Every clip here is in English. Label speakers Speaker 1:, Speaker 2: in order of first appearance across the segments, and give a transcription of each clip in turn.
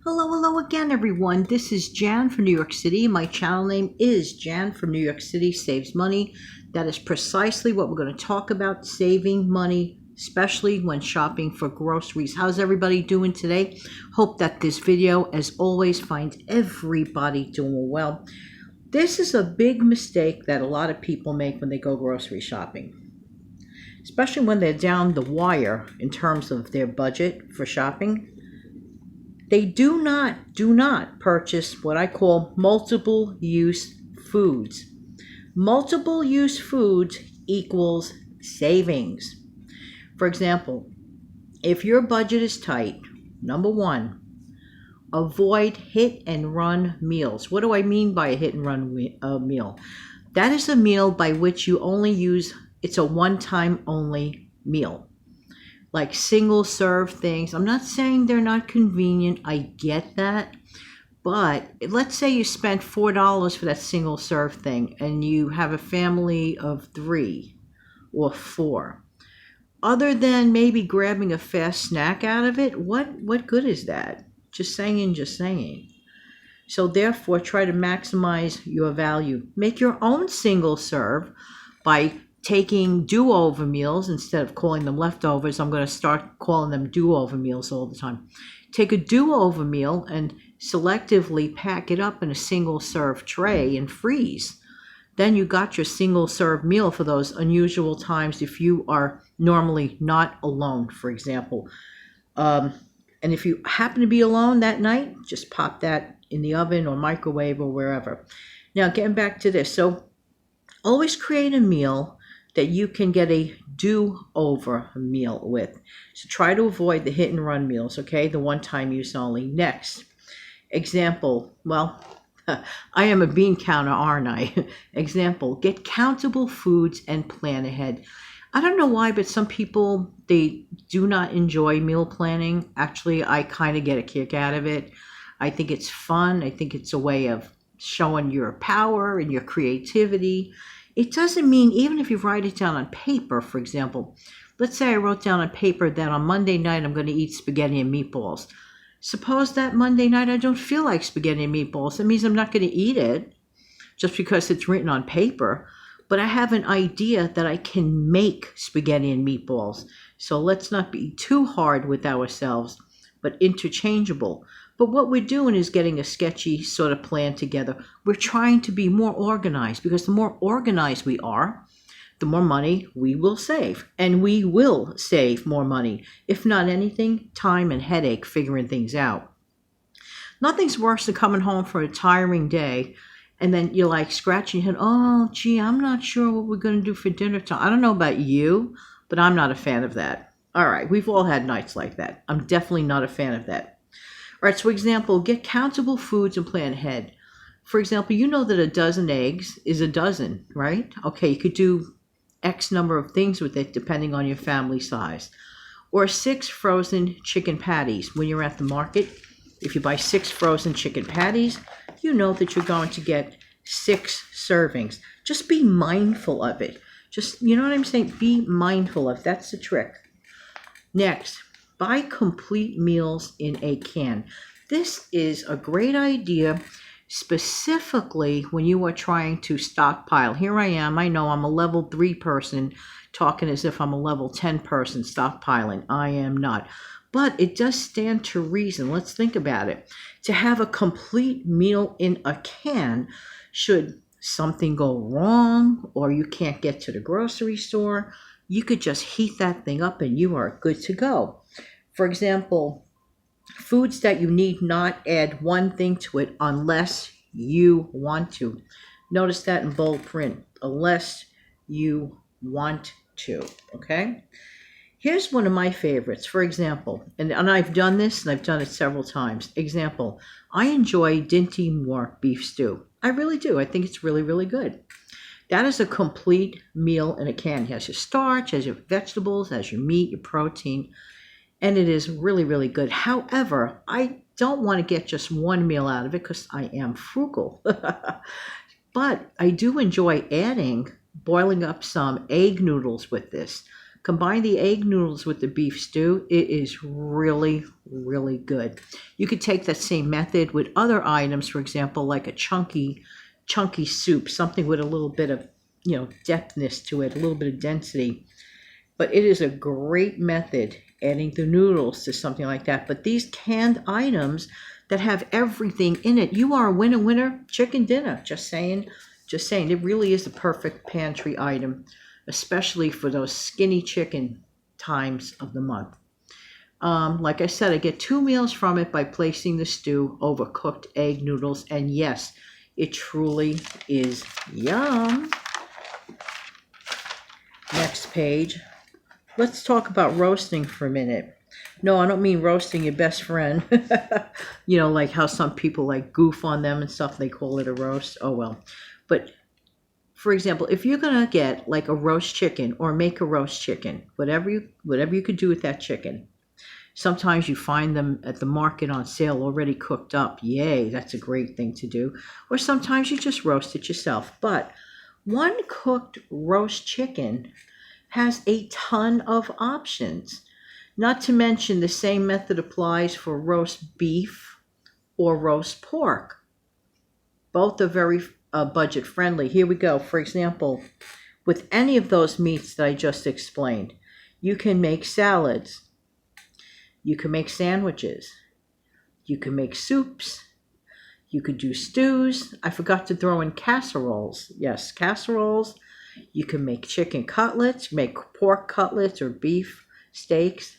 Speaker 1: Hello again, everyone. This is Jan from New York City. My channel name is Jan from New York City Saves Money. That is precisely what we're going to talk about, saving money, especially when shopping for groceries. How's everybody doing today? Hope that this video, as always, finds everybody doing well. This is a big mistake that a lot of people make when they go grocery shopping, especially when they're down the wire in terms of their budget for shopping. They do not purchase what I call multiple use foods. Multiple use foods equals savings. For example, if your budget is tight, number one, avoid hit and run meals. What do I mean by a hit and run meal? That is a meal by which you only use, it's a one-time only meal. Like single serve things. I'm not saying they're not convenient. I get that. But let's say you spent $4 for that single serve thing and you have a family of 3 or 4. Other than maybe grabbing a fast snack out of it, what good is that? Just saying. So therefore, try to maximize your value. Make your own single serve by taking do-over meals instead of calling them leftovers. I'm going to start calling them do-over meals all the time. Take a do-over meal and selectively pack it up in a single serve tray and freeze. Then you got your single serve meal for those unusual times if you are normally not alone, for example. And if you happen to be alone that night, just pop that in the oven or microwave or wherever. Now, getting back to this. So always create a meal that you can get a do-over meal with. So try to avoid the hit and run meals, okay? The one-time use only. Next, example, well, I am a bean counter, aren't I? Example, get countable foods and plan ahead. I don't know why, but some people, they do not enjoy meal planning. Actually, I kind of get a kick out of it. I think it's fun. I think it's a way of showing your power and your creativity. It doesn't mean, even if you write it down on paper, for example, let's say I wrote down on paper that on Monday night I'm going to eat spaghetti and meatballs. Suppose that Monday night I don't feel like spaghetti and meatballs. That means I'm not going to eat it just because it's written on paper. But I have an idea that I can make spaghetti and meatballs. So let's not be too hard with ourselves, but interchangeable. But what we're doing is getting a sketchy sort of plan together. We're trying to be more organized, because the more organized we are, the more money we will save. And we will save more money. If not anything, time and headache figuring things out. Nothing's worse than coming home from a tiring day and then you're like scratching your head. Oh, gee, I'm not sure what we're going to do for dinner time. I don't know about you, but I'm not a fan of that. All right, we've all had nights like that. I'm definitely not a fan of that. All right, so example, get countable foods and plan ahead. For example, you know that a dozen eggs is a dozen, right? Okay, you could do X number of things with it depending on your family size. Or 6 frozen chicken patties. When you're at the market, if you buy 6 frozen chicken patties, you know that you're going to get 6 servings. Just be mindful of it. Just, you know what I'm saying? Be mindful of. That's the trick. Next, buy complete meals in a can. This is a great idea, specifically when you are trying to stockpile. Here I am. I know I'm a level 3 person talking as if I'm a level 10 person stockpiling. I am not. But it does stand to reason. Let's think about it. To have a complete meal in a can, should something go wrong or you can't get to the grocery store, you could just heat that thing up and you are good to go. For example, foods that you need not add one thing to it unless you want to. Notice that in bold print, unless you want to, okay? Here's one of my favorites, for example, and I've done this and I've done it several times. Example, I enjoy Dinty Moore beef stew. I really do. I think it's really, really good. That is a complete meal in a can. It has your starch, has your vegetables, has your meat, your protein, and it is really, really good. However, I don't want to get just one meal out of it because I am frugal. But I do enjoy boiling up some egg noodles with this. Combine the egg noodles with the beef stew. It is really, really good. You could take that same method with other items, for example, like a chunky soup, something with a little bit of, depthness to it, a little bit of density. But it is a great method, adding the noodles to something like that. But these canned items that have everything in it, you are a winner, chicken dinner. Just saying. It really is the perfect pantry item, especially for those skinny chicken times of the month. Like I said, I get 2 meals from it by placing the stew over cooked egg noodles. And yes, it truly is yum. Next page. Let's talk about roasting for a minute. No, I don't mean roasting your best friend. Like how some people like goof on them and stuff. They call it a roast. Oh, well. But for example, if you're going to get like a roast chicken or make a roast chicken, whatever you could do with that chicken. Sometimes you find them at the market on sale already cooked up. Yay, that's a great thing to do. Or sometimes you just roast it yourself. But one cooked roast chicken has a ton of options. Not to mention the same method applies for roast beef or roast pork. Both are very budget friendly. Here we go. For example, with any of those meats that I just explained, you can make salads. You can make sandwiches. You can make soups. You could do stews. I forgot to throw in casseroles. Yes, casseroles. You can make chicken cutlets, make pork cutlets or beef steaks,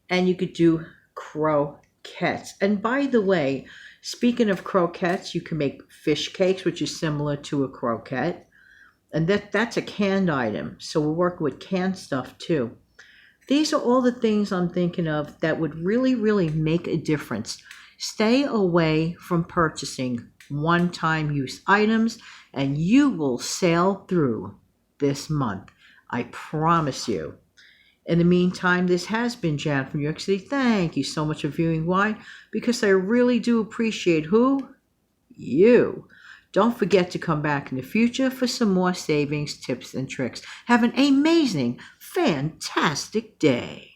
Speaker 1: and you could do croquettes. And by the way, speaking of croquettes, you can make fish cakes, which is similar to a croquette. And that's a canned item, so we're working with canned stuff too. These are all the things I'm thinking of that would really, really make a difference. Stay away from purchasing one-time use items, and you will sail through this month. I promise you. In the meantime, this has been Jan from New York City. Thank you so much for viewing. Why? Because I really do appreciate who? You. Don't forget to come back in the future for some more savings, tips, and tricks. Have an amazing, fantastic day.